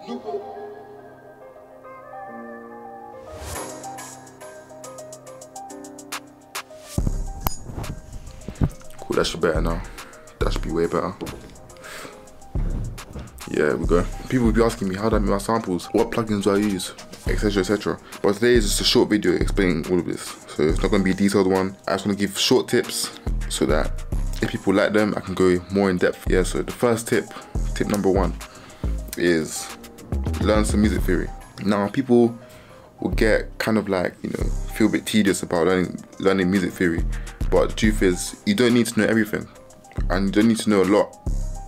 NUVO. Cool, that should be better now. That should be way better. Yeah, we go. People will be asking me how do I make my samples, what plugins do I use, etc, etc. But today is just a short video explaining all of this. So it's not going to be a detailed one. I just want to give short tips so that if people like them, I can go more in depth. Yeah, so the first tip number one, is learn some music theory. Now people will get kind of like, you know, feel a bit tedious about learning music theory. But the truth is, you don't need to know everything. And you don't need to know a lot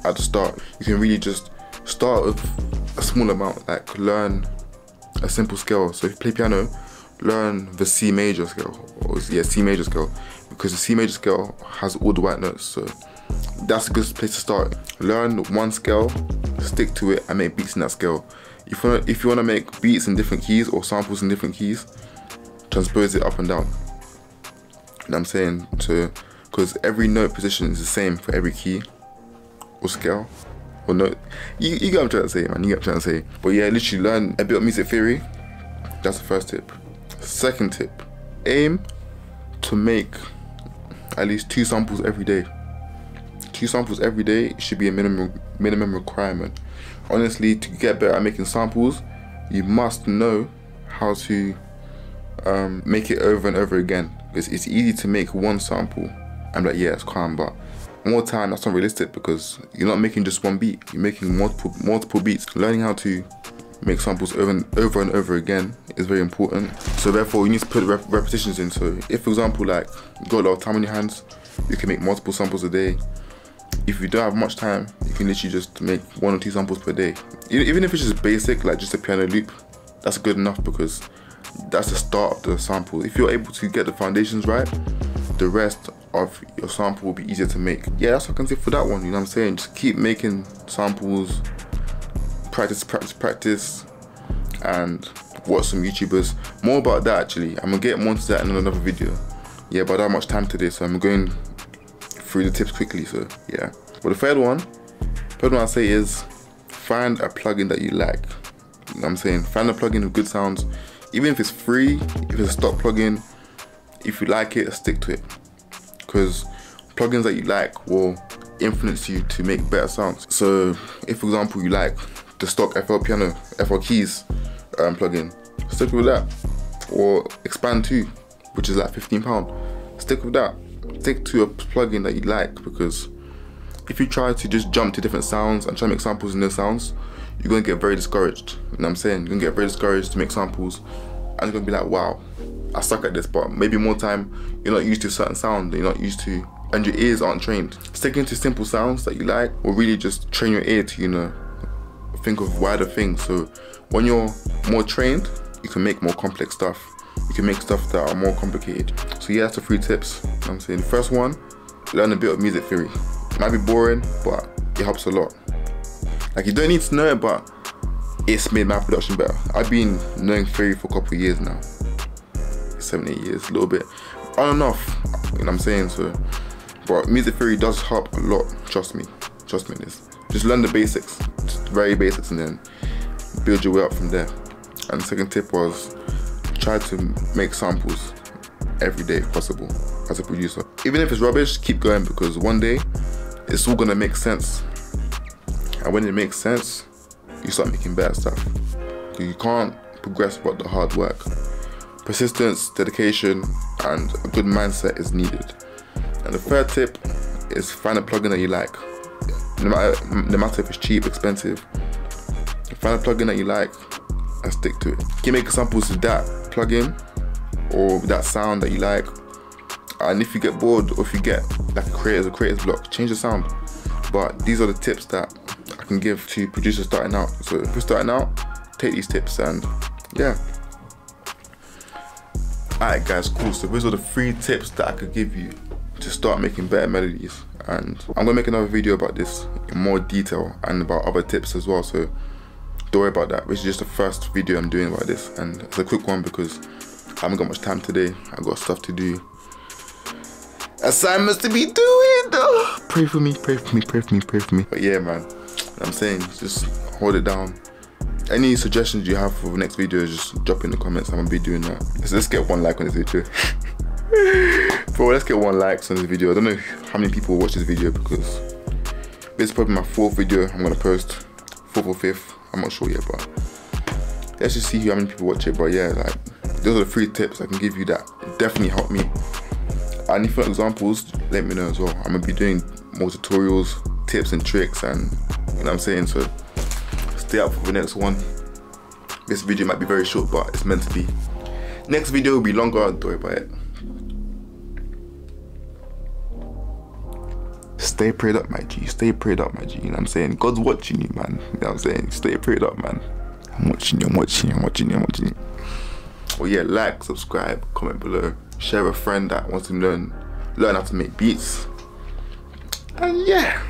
at the start. You can really just start with a small amount, like learn a simple scale. So if you play piano, learn the C major scale, or yeah, C major scale, because the C major scale has all the white notes. So that's a good place to start. Learn one scale, stick to it, and make beats in that scale. If you want to make beats in different keys or samples in different keys, transpose it up and down. You know what I'm saying? So, because every note position is the same for every key or scale or note. You get what I'm trying to say, man. You get what I'm trying to say. But yeah, literally learn a bit of music theory. That's the first tip. Second tip, aim to make at least 2 samples every day. 2 samples every day should be a minimum requirement. Honestly, to get better at making samples, you must know how to make it over and over again. Because it's easy to make one sample and be like, yeah, it's calm, but more time, that's not realistic because you're not making just one beat, you're making multiple beats. Learning how to make samples over and over again is very important. So therefore, you need to put repetitions in. So if, for example, like you got a lot of time on your hands, you can make multiple samples a day. If you don't have much time, you can literally just make 1 or 2 samples per day. Even if it's just basic, like just a piano loop, that's good enough because that's the start of the sample. If you're able to get the foundations right, the rest of your sample will be easier to make. Yeah, that's what I can say for that one, you know what I'm saying? Just keep making samples, practice, and watch some YouTubers. More about that actually, I'm gonna get more into that in another video. Yeah, but I don't have much time today, so I'm going through the tips quickly, so yeah. But the third one I say is find a plugin that you like. You know what I'm saying? Find a plugin with good sounds. Even if it's free, if it's a stock plugin, if you like it, stick to it. Because plugins that you like will influence you to make better sounds. So if, for example, you like the stock FL Keys plugin, stick with that. Or Expand 2, which is like £15, stick with that. Stick to a plugin that you like, because if you try to just jump to different sounds and try to make samples in those sounds, you're gonna get very discouraged. You know what I'm saying? You're gonna get very discouraged to make samples and you're gonna be like, wow, I suck at this. But maybe more time, you're not used to a certain sound that you're not used to and your ears aren't trained. Sticking to simple sounds that you like will really just train your ear to, you know, think of wider things. So when you're more trained, you can make more complex stuff. You can make stuff that are more complicated. So yeah, that's the 3 tips. You know what I'm saying? The first one, learn a bit of music theory. It might be boring, but it helps a lot. Like, you don't need to know it, but it's made my production better. I've been knowing theory for a couple of years now. 7, 8 years, a little bit. On and off, you know what I'm saying? So, but music theory does help a lot, trust me. Trust me in this. Just learn the basics, just the very basics, and then build your way up from there. And the second tip was, try to make samples every day if possible as a producer. Even if it's rubbish, keep going, because one day it's all gonna make sense. And when it makes sense, you start making better stuff. You can't progress without the hard work. Persistence, dedication, and a good mindset is needed. And the third tip is find a plugin that you like. No matter if it's cheap, expensive, find a plugin that you like and stick to it. Keep making samples with that plugin or that sound that you like. And if you get bored, or if you get like a creator's block, change the sound. But these are the tips that I can give to producers starting out. So if you're starting out, take these tips, and yeah. Alright guys, cool. So those are the 3 tips that I could give you to start making better melodies. And I'm gonna make another video about this in more detail and about other tips as well. So don't worry about that. This is just the first video I'm doing about this, and it's a quick one because I haven't got much time today. I got stuff to do, assignments to be doing. Pray for me, pray for me, pray for me, pray for me. But yeah, man, I'm saying just hold it down any suggestions you have for the next video, just drop in the comments. I'm gonna be doing that. Let's get 1 like on this video. Bro, let's get 1 like on this video. I don't know how many people watch this video because this is probably my 4th video I'm gonna post. 4th or 5th, I'm not sure yet, but let's just see how many people watch it. But yeah, like, those are the 3 tips I can give you that definitely help me. And if you want examples, let me know as well. I'm gonna be doing more tutorials, tips and tricks, and you know what I'm saying, so stay up for the next one. This video might be very short, but it's meant to be. Next video will be longer, don't worry about it. Stay prayed up, my G. Stay prayed up, my G. You know what I'm saying? God's watching you, man. You know what I'm saying? Stay prayed up, man. I'm watching you, I'm watching you, I'm watching you, I'm watching you. Well, yeah, like, subscribe, comment below. Share a friend that wants to learn how to make beats. And yeah.